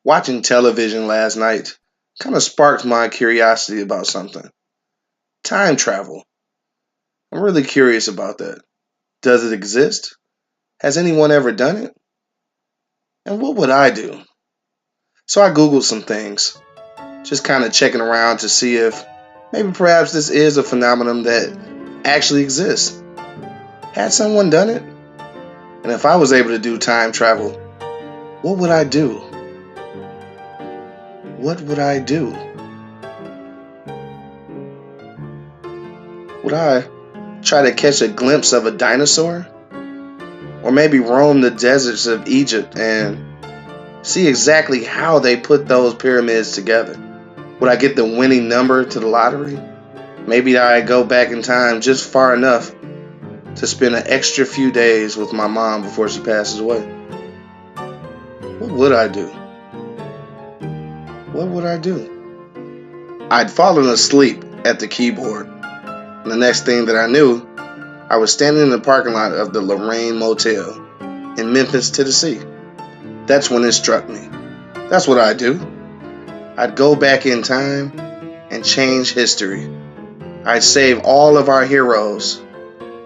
Watching television last night kind of sparked my curiosity about something. Time travel. I'm really curious about that. Does it exist? Has anyone ever done it? And what would I do? So I Googled some things, just kind of checking around to see if maybe perhaps this is a phenomenon that actually exists. Had someone done it? And if I was able to do time travel, what would I do? What would I do? Would I try to catch a glimpse of a dinosaur? Or maybe roam the deserts of Egypt and see exactly how they put those pyramids together? Would I get the winning number to the lottery? Maybe I go back in time just far enough to spend an extra few days with my mom before she passes away. What would I do? What would I do? I'd fallen asleep at the keyboard. And the next thing that I knew, I was standing in the parking lot of the Lorraine Motel in Memphis, Tennessee. That's when it struck me. That's what I'd do. I'd go back in time and change history. I'd save all of our heroes,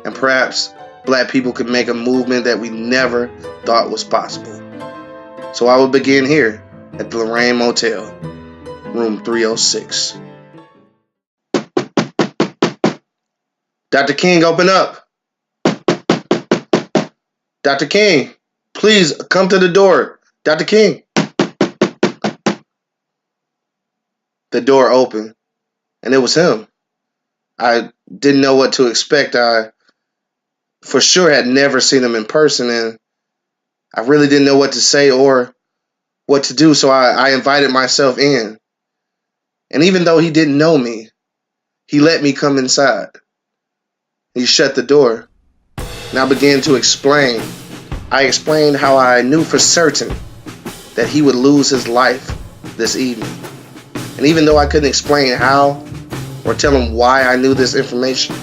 and perhaps black people could make a movement that we never thought was possible. So I would begin here at the Lorraine Motel, room 306. Dr. King, open up. Dr. King, please come to the door. Dr. King. The door opened, and it was him. I didn't know what to expect. I for sure had never seen him in person, and I really didn't know what to say or what to do, so I invited myself in. And even though he didn't know me, he let me come inside. He shut the door, and I began to explain. I explained how I knew for certain that he would lose his life this evening. And even though I couldn't explain how or tell him why I knew this information,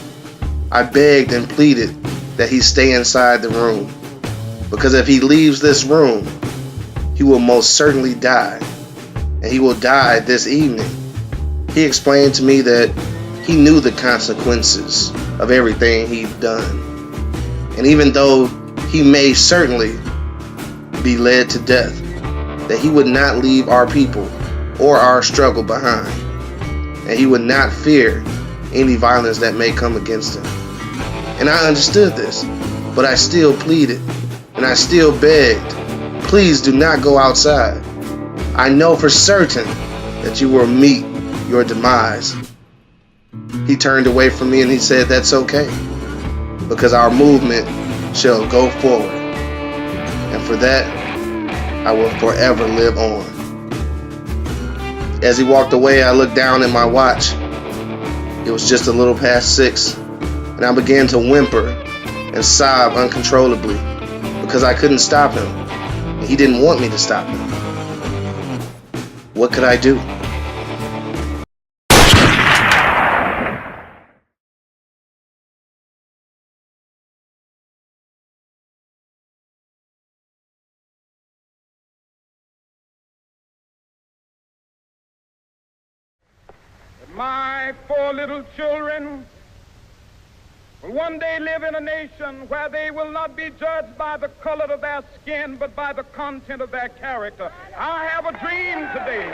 I begged and pleaded that he stay inside the room. Because if he leaves this room, he will most certainly die. And he will die this evening. He explained to me that he knew the consequences of everything he'd done. And even though he may certainly be led to death, that he would not leave our people or our struggle behind. And he would not fear any violence that may come against him. And I understood this, but I still pleaded and I still begged, please do not go outside. I know for certain that you will meet your demise. He turned away from me and he said, that's okay, because our movement shall go forward. And for that, I will forever live on. As he walked away, I looked down at my watch. It was just a little past 6, and I began to whimper and sob uncontrollably because I couldn't stop him, and he didn't want me to stop him. What could I do? My 4 little children will one day live in a nation where they will not be judged by the color of their skin, but by the content of their character. I have a dream today